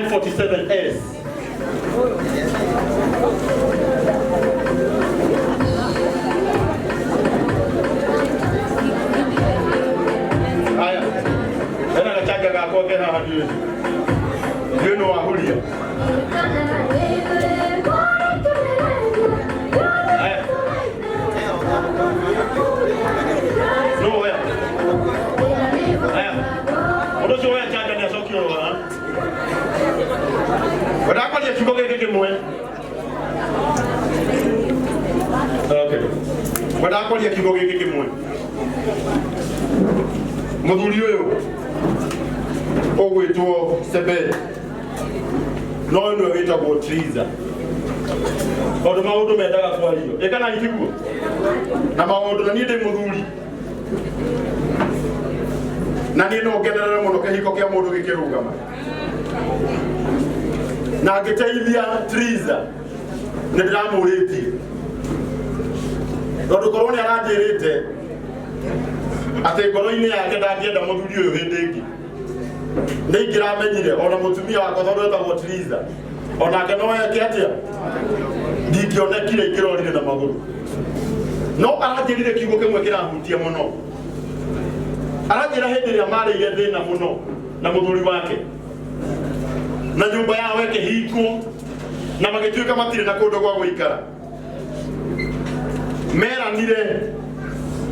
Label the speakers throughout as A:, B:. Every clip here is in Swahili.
A: 47S. Haya. Ena kachaga kako kena hadi. Yuno wahulia. Haya. No way. Haya. Odozo ya chaga ni asokio wa. Wadakwa ya kiboge keke mwe. Okay. Wadakwa ya kiboge keke mwe. Muthuri uyu ogwitwo Sebel no nwe witagwo Triza ondu maundu mendaga kwario ikana itiguo na maundu na nie ndi muthuri na nie no ngenerere muno kihiko kia mundu gikirugama na ngiteithia Triza ni ndiramuritie ondu korwo ni aranjirite ate ngoro-ini yake ndangienda muthuri uyu hindi ingi ni ngiramenyire ona mutumia wakwa tondu etagwo Triza onake no eke atia ndingionekire ikirorire na maguru no aranjirire kiugo kimwe kirahutia muno aranjira hindi iria marĩire thĩna muno na muthuri wake na nyumba yao ĩkĩhingwo na magĩtuĩka matirĩ na kũndũ gwa gũikara meranire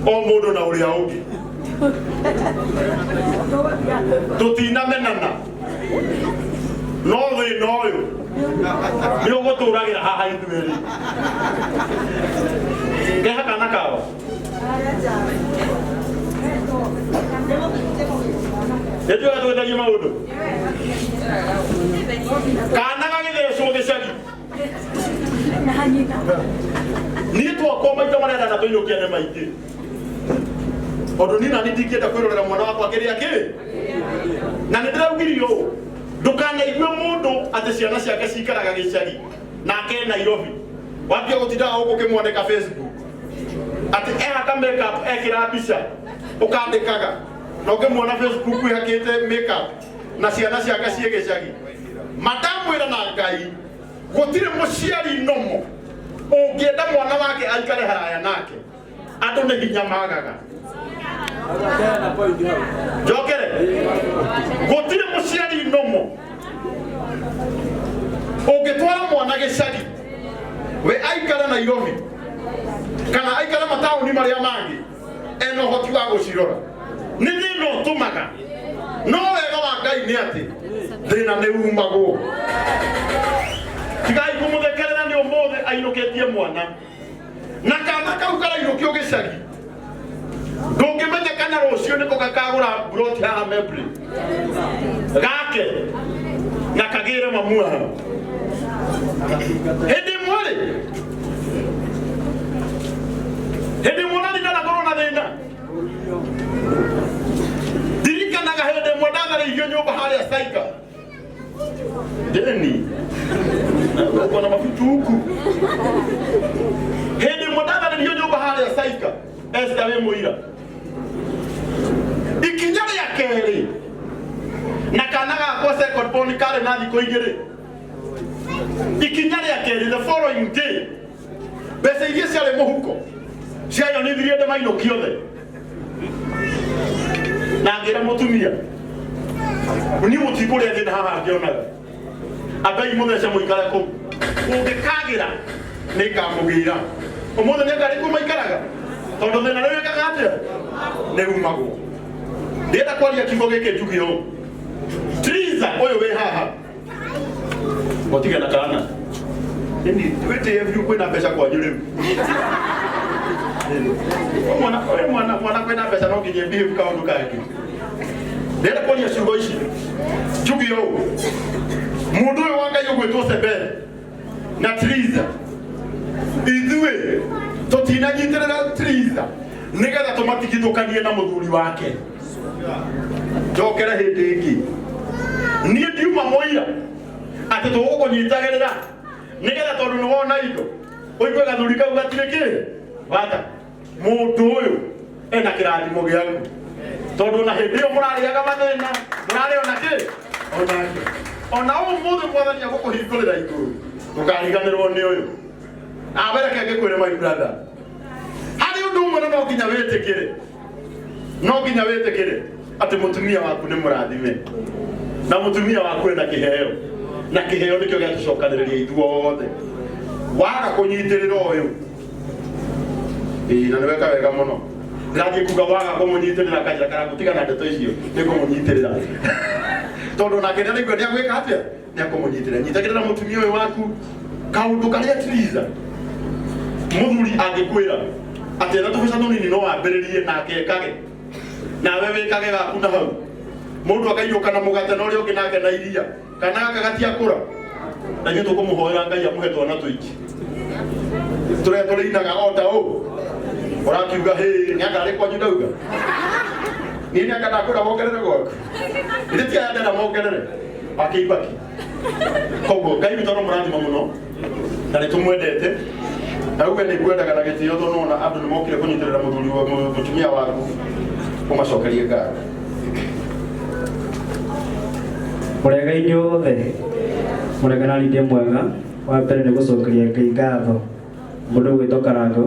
A: o mundu na uria ungi tutinamenana no thina uyu ni uguturagira haha ithueri ngehakana kawa ejo gatwethagia maundu kana gagithecwo gicagi ni twakwa maita marenda na tuinukia ne maingi ondu nina ndingienda kwirorera mwana wakwa kiria ki na ndiraugirio ndukanaigwe mundu ati ciana ciake cikaraga gicagi nake Nairobi wambia gutindaga guku kimwandika Facebook ati ehaka makeup ekira mbica ukandikaga na ukimwona Facebook ihakite makeup na ciana ciake cie gicagi madamwira na Ngai gutire muciari nomo ungienda mwana wake aikare haraya nake andu ni hinya magaga jokere gutire muciari nomo ungitwara mwana gicagi we aikara Nairobi kana aikara matauni maria mangi eno hoti wa gucirora ni thina utumaga no wega wa Ngai ni ati thina ni umagwo tigai kumuthekerera ni umuthe ainukitie mwana na kana kau karainukio gicagi ndungimenya kana rucio niko gakagura broti haha Membri gake na kagire mamua hindi mwari na korona thina dirikanaga hindi mwadagara igio nyumba haria Saika deni uko na mafutu huku hindi mwadagara igio nyumba haria Saika Esther Muira ikinyari ya keri na kanaga kwa second born kale na thiko igiri ikinyari ya keri the following day bese igie ciale muhuko ciayo ni thirie maino kiothe na ngira mutumia ni mutikuria thina haha ngionaga abai muthece muikara ku ungikagira ni kamugira umuthe ni ngari ku maikaraga tondu thina riu kagatia ni umagwo ndenda kwaria kiugo giki njugio Triza uyu we haha otiga na kana ndi wete yevu kwina pesa kwa jure mwana kwina pesa no nginye bihe kwa nduka yake ndenda kwaria ciugo ici njugio mundu uyu wanga yugwetwo Sebel na Triza ithue tutinanyitirira Triza nigetha tumatigithukanie na muthuri wake jokera hindi ingi nie ndiuma moira ati tugukunyitagirira nigetha tondu ni wona indo uigwe gathuri kau gatire ki wata mundu uyu ena kirathimo giaku tondu na hindi iyo murariaga mathina murari ona ki onake ona ũmũthĩ mwathani agũkũhingũrĩra igũrũ ndũkariganĩrwo nĩ ũyũ. Abere kenge kwĩre my brother, harĩ ũndũ ũmwe no nginya wĩtĩkĩre, no nginya wĩtĩkĩre atĩ mũtumia waku nĩ mũrathime na mũtumia waku ena kĩheo, na kĩheo nĩkĩo gĩatũcokanĩrĩria ithuothe. Waga kũnyitĩrĩra ũyũ na nĩweka wega mũno. Ndĩrathiĩ kuga waga kũmũnyitĩrĩra kanjĩra kana gũtiga na ndeto icio nĩ kũmũnyitĩrĩra tondũ nake nĩaraigua nĩagwĩka atĩa, nĩakũmũnyitĩrĩra. Nyitagĩrĩra mũtumia ũyũ waku kaũndũ karĩa tiriza mũthuri angĩkwĩra atĩ na tũbeca tũnini no wambĩrĩrie nake ekage, nawe wĩkage gaku na hau. Mũndũ akaiyũka na mũgate na ũrĩa ũngĩ nake na iria kana gaka gatiakũra, na ithuĩ tũkũmũhoera Ngai amũhe twana tũingĩ tũrĩa tũrĩinaga o ta ũũ. Ũrakiuga nĩakarĩ kwanyu ndauga niĩ nĩanga ndakwĩra mongerere gwaku ithĩ ti aya ndenda mongerere akĩibaki. Koguo Ngai witũ no mũrathima mũno na nĩtũmwendete, na rĩu we nĩngwendaga na gĩtĩo tondũ nona andũ nĩmokire kũnyitĩrĩra mũtumia waku, ũmacokerie ngatho.
B: Mũregai othe mũreganani ndĩ mwega, wa mbere nĩ gũcokeria Ngai ngatho mũndũ gwĩtwo Karangũ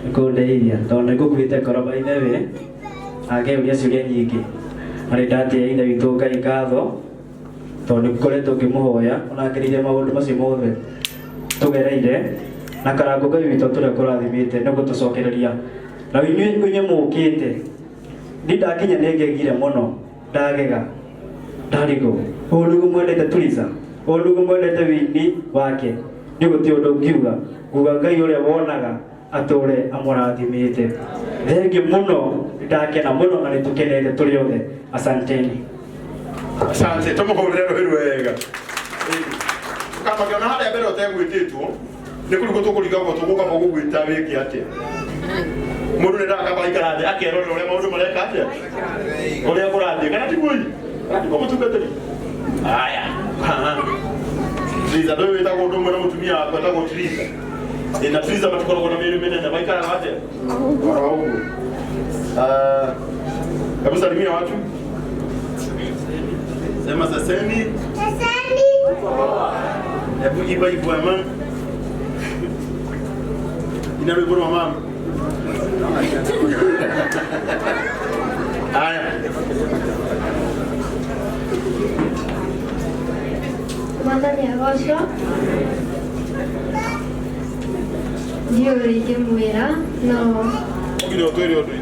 B: nĩkũndeithia tondũ nĩngũkuĩte ngoro by the way, angĩũria ciũria nyingĩ na nĩndatĩĩa ithe witũ Ngai ngatho tondũ nĩngũkoretwo ngĩmũhoya ona ngĩrĩire maũndũ macio mothe tũgereire, na Karangũ Ngai witũ tũrĩa kũrathimĩte nĩgũtũcokereria. Na inyuĩ mũũkĩte ndakinya nĩngegire mũno, ndagega ndarigwo ũũ nĩguo mwendete Tuliza, ũũ nĩguo mwendete wini wake. Nĩ gũtirĩ ũndũ ngiuga, nguga Ngai ũrĩa wonaga atũre amũrathimĩte. Thengiũ mũno, ndakena mũno na nĩtũkenete tũrĩ othe. Asanteni.
A: Asante, tũmũhũrĩre rũhĩ wega. Ũkamakiona harĩa mbere ũtegwĩtĩtwo nĩ kũrigwo tũkũringa ũguo tũgũkamba gũgwĩta wĩke atĩa. Mũndũ nĩndakamba aikara thĩ akerorera ũrĩa maũndũ mareka atĩa, ũrĩa kũrathiĩ kana ti kweli, ndiko mũtungatĩri. Aya Tuliza ndũĩ wĩtagwo ũndũ ũmwe na mũtumia wakwa etagwo Tuliza. Na Tuliza matikoragwo na mĩĩrĩ mĩnene, maikaraga atĩa oro ũguo. Hebu salimia watu. Sema saseni. Saseni. Hebu iba ibu ya mama. Ina rwĩmbo rwa mama. Aya.
C: Mwathani agocwo. Ndiũ rĩngĩ mwĩra no
A: Ngire ũtwĩre ũndũ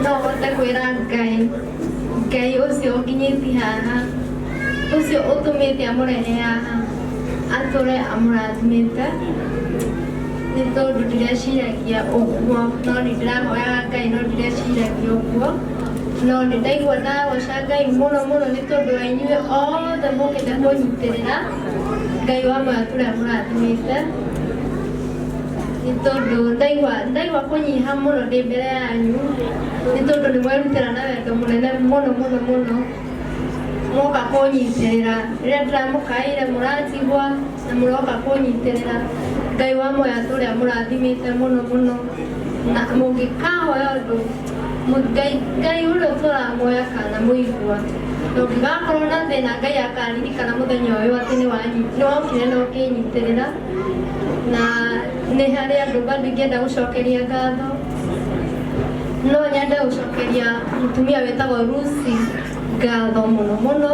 C: no hote kwĩra Ngai ũcio ũkinyĩtie haha, ũcio ũtũmĩte amũrehe haha atũre amũrathimĩte, nĩ tondũ ndireciragia ũguo, no nĩndĩrahoyaga Ngai, no ndireciragia ũguo, no nĩndaigua ndagoca Ngai mũno mũno nĩ tondũ wa inyuĩ othe mũkĩte kũnyitĩrĩra Ngai wa moyo atũre amũrathimĩte. Nĩ tondũ ndaigua kũnyiha mũno ndĩ mbere yanyu, nĩ tondũ nĩmwerutĩra na wendo mũnene mũno mũno mũno, mũgoka kũnyitĩrĩra rĩrĩa ndĩramũkaĩire mũranjigua na mũroka kũnyitĩrĩra. Ngai wa moyo atũre amũrathimĩte mũno mũno, na mũngĩkahoya ũndũ Ngai ũrĩa tũramuoya kana mũigua, ndũngĩgakorwo na thĩna Ngai akaririkana mũthenya ũyũ atĩ nĩwokire na ũkĩnyitĩrĩra. Na nĩ harĩ andũ bado ingĩenda gũcokeria ngatho, no nyende gũcokeria mũtumia wĩtagwo Lucy ngatho mũno mũno.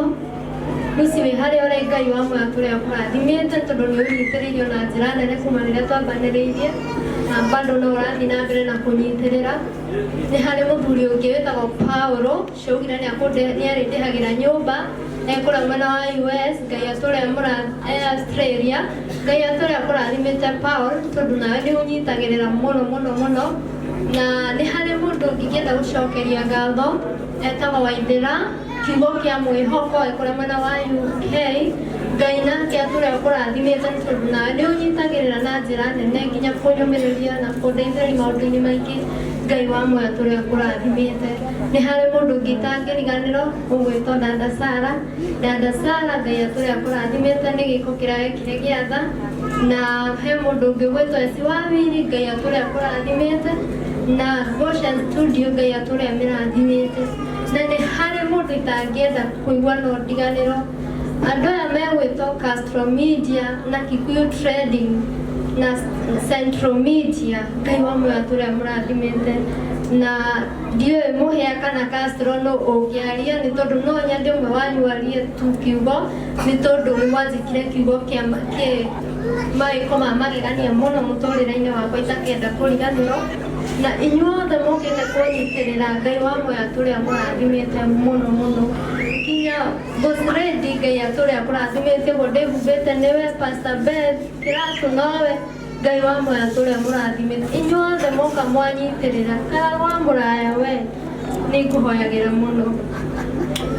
C: Lucy wĩ harĩa ũrĩ, Ngai wa moyo atũre akũrathimĩte tondũ nĩũnyitĩrĩirio na njĩra nene kuma rĩrĩa twambanĩrĩirie, na bado no ũrathiĩ na mbere na kũnyitĩrĩra. Nĩ harĩ mũthuri ũngĩ wĩtagwo Paulo Shaugire nĩarĩndĩhagĩra nyũmba ekũrĩa mwena wa US, Ngai atũre Australia, Ngai atũre akũrathimĩte Paul tondũ nawe nĩũnyitagĩrĩra mũno mũno mũno. Na nĩ harĩ mũndũ ũngĩ ingĩenda gũcokeria ngatho etagwo Waithĩra kiugo kĩa mwĩhoko ekũrĩa mwena wa UK, Ngai nake atũre akũrathimĩte tondũ nawe nĩũnyitagĩrĩra na njĩra nene nginya kũnyũmĩrĩria na kũndeithĩrĩria maũndũ-inĩ maingĩ. Ngai wa moyo atũre akũrathimĩte. Nĩ harĩ mũndũ ũngĩ itangĩriganĩrwo ũgwĩtwo Dada Sara, Ngai atũre akũrathimĩte nĩ gĩko kĩrĩa wekire gĩa tha, na he mundu ungi gwitwo eci wawiri Ngai atũre akũrathimĩte na Goshen Studio Ngai atũre amĩrathimĩte na nĩ harĩ mũndũ itangĩenda kũigua no ndiganĩro andũ aya megwĩtwo Castro Media na Kikuyu Trading na Central Media Ngai wa muoyo atũre amũrathimĩte na ndiũĩ mũhĩa kana Castro no ũngĩaria nĩ tondũ no nyende ũmwe wanyu arie tu kiugo nĩ tondũ mwanjĩkire kiugo kĩa mawĩko ma magegania mũno mũtũrĩre-inĩ wakwa itakenda kũriganĩrwo na inyuothe mũkĩte kũnyitĩrĩra Ngai wa muoyo atũre amũrathimĩte mũno mũno nginya Bosredi Ngai atũre akũrathimĩte ũguo ndĩhumbĩte nĩwe Pastor Beth Kĩratũ nowe Ngai wa muoyo atũre amũrathimĩte inyuothe moka mwanyitĩrĩra kana wa mũraya we nĩ ngũhoyagĩra mũno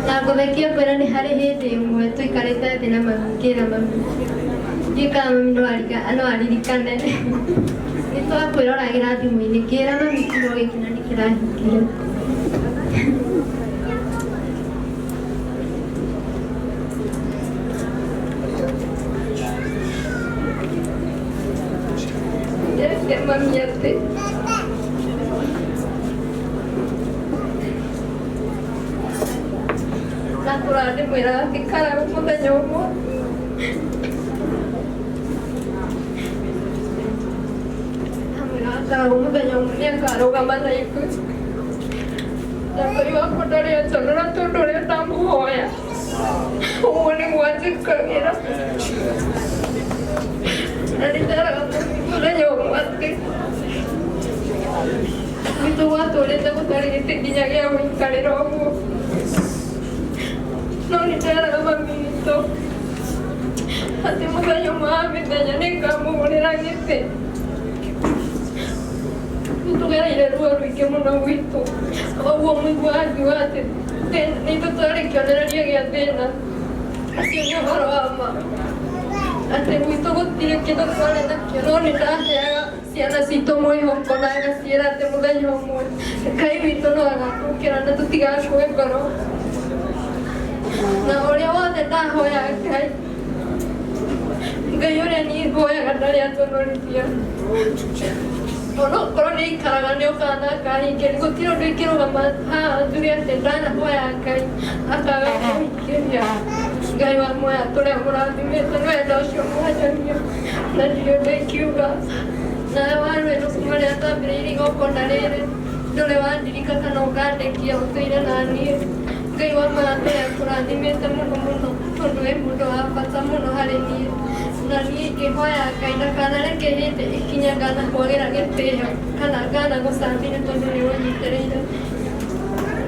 C: na ngũthekia kwĩra nĩ harĩ hĩndĩ ĩmwe tũikarĩte thĩ na mami ngĩra mami ndikana mami no aririkane nĩ twakwĩroragĩra thimũ-inĩ ngĩra mami kiugo gĩkĩ na nĩ kĩrahingire mami atĩ na kũrandĩmwĩra atĩ karaga mũthenya ũmwe karaga mũthenya ũmwe nĩakarũgama na ithuĩ na Ngai wakwa ndarĩ aconora tondũ ũrĩa ndamũhoya ũguo nĩguo anjĩkagĩra na nĩnderaga mũthenya ũmwe atĩ gwitũ gwatũrĩte gũtarĩ gĩtĩ nginya gĩa gũikarĩra ũguo no nĩnderaga mami witũ atĩ mũthenya ũmwe wa mĩthenya nĩngamũgũrĩra gĩtĩ nĩtũgereire ruo rũingĩ mũno gwitũ ũguo mũigua angiuga atĩ nĩtũtwarĩ kĩonereria gĩa thĩna ũcio nĩ ũhoro wa ma atĩ gwitũ gũtirĩ kĩndũ twarĩ nakĩo no nĩndaheaga ciana citũ mwĩhoko na ngaciĩra atĩ mũthenya ũmwe Ngai witũ no agatũkĩra na tũtigakue ngoro na ũrĩa wothe ndahoya Ngai ũrĩa niĩ hoyaga ndarĩ atonorithia onokorwo nĩ ikaraga nĩ ũkana akahingĩria gũtirĩ ũndũ ingĩrũgama haha njuge atĩ ndanahoya Ngai akaga kũhingĩria Ngai wa muoyo atũre amũrathimĩte nĩ wenda ũcio mwanjania na ndirĩ ũndũ ingiuga na warwĩra kuma rĩrĩa twambĩrĩirie igongona rĩrĩ ndũrĩ wandirika kana ũkandĩkia ũtũire na niĩ Ngai wa muoyo atũre akũrathimĩte mũno mũno tondũ wĩ mũndũ wa bata mũno harĩ niĩ na niĩ ngĩhoya Ngai ndakanareke hĩndĩ ikinya nganakwagĩra gĩtĩo kana nganagũcambia tondũ nĩ ũnyitĩrĩire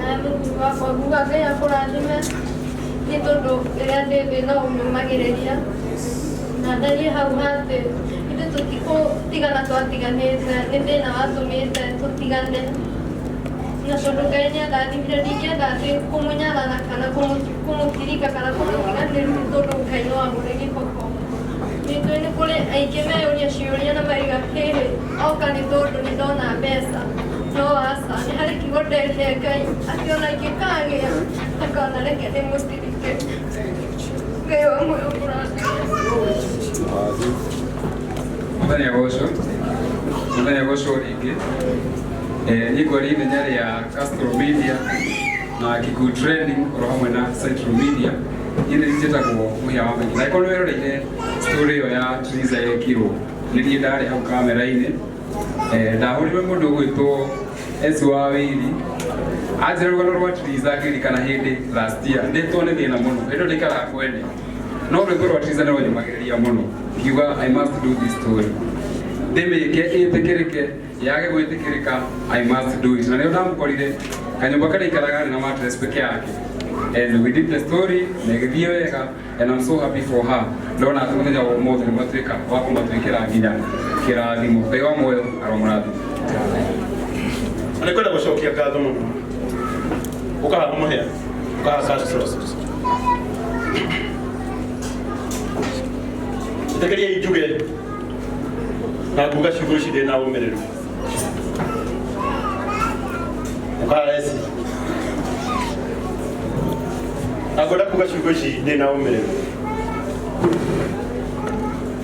C: na mũthuri wakwa nguga Ngai akũrathime nĩ tondũ rĩrĩa ndĩ thĩ no ũnyumagĩrĩria na ndarie hau atĩ ithuĩ tũtikũtigana twatiganĩte nĩ thĩna watũmĩte tũtigane na tondũ Ngai nĩandathimire ndingĩenda atĩ kũmũnyarara kana kũmũtirika kana kũmũtiganĩria nĩ tondũ Ngai no agũre gĩkoko nĩtũĩ nĩ kũrĩ aingĩ meyũria ciũria na maiga hĩhĩ oka nĩ tondũ nĩ ndona mbeca no aca nĩ harĩ kiugo ndehe Ngai atĩ ona ingĩkagĩa ndakanareke ndĩmũtirike Ngai wa muoyo mũrathime
D: mũthenya gũcũ rĩngĩ niĩ ngwaria ithenya rĩa Castro Media na Kikuyu Trading oro hamwe na Central Media niĩ nĩ njĩtagwo mũhĩa wa maingĩ na ĩkorwo nĩ weroreire story ĩyo ya Triza yekirwo nĩ niĩ ndarĩ hau kamera-inĩ ndahũrĩrwo mũndũ ũgwĩtwo Eci wa Wĩri anjĩra rũgano rwa Triza ngĩririkana hĩndĩ last year ndĩtwo nĩ thĩna mũno hĩndĩ ndĩikaraga kwene no rwĩmbo rwa Triza nĩ rwanyumagĩrĩria mũno ngiuga I must do this story ndĩmĩke ĩtĩkĩrĩke yage gwĩtĩkĩrĩka I must do it na nĩo ndamũkorire kanyũmba karĩa ikaraga na mattress peke yake and we did the story na ĩgĩthiĩ wega and I'm so happy for her ndona atĩ mũthenya wa ũmũthĩ nĩ matuĩka wa kũmatuĩkĩra nginya kĩrathimo Ngai wa muoyo aromũrathime
A: nĩ kwenda gũcokia ngatho mũno ũkaha mũhĩa ũkaha Castro ĩtĩkĩria injuge na nguga ciugo ici ndĩ na ũmĩrĩru ũkaha Eci na ngwenda kuga ciugo ici ndĩ na ũmĩrĩru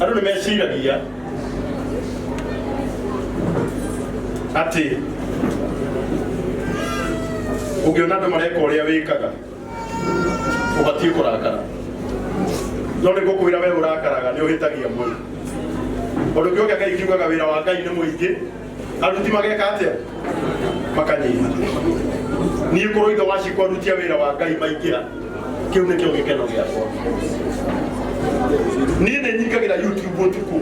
A: andũ nĩ meciragia atĩ ũngĩona andũ mareka ũrĩa wĩkaga ũbatiĩ kũrakara, no nĩ ngũkwĩra we ũrakaraga nĩ ũhĩtagia mũno. Ũndũ ũngĩ ũngĩ Ngai kiugaga wĩra wa Ngai nĩ mũingĩ, aruti mageka atĩa? Makanyiha. Niĩ kũrwo ithe wacikwo arutia wĩra wa Ngai maingĩra, kĩu nĩkĩo gĩkeno gĩakwa. Niĩ nĩ nyingagĩra YouTube ũtukũ,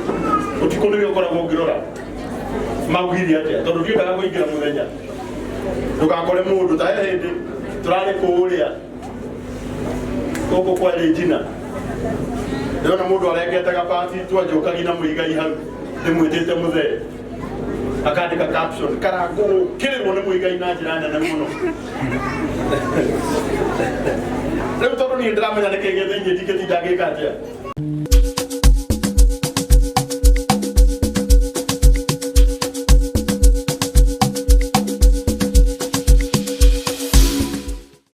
A: ũtukũ nĩwe ũkoragwo ngĩrora maugire atĩa, tondũ ndiendaga kũingĩra mũthenya ndũgakore mũndũ ta he hĩndĩ tũrarĩ kũũrĩa gũkũ kwa Regina, ndĩrona mũndũ arengete gabati twanjũkagi na mũigai hau ndĩmwĩtĩte mũthee, akandĩka caption karangũkĩrĩrwo nĩ mũigai na njĩra nene mũno. Rĩu tondũ niĩ ndĩramenya nĩkĩĩ gĩ thĩinĩ ndingĩtinda ngĩka atĩa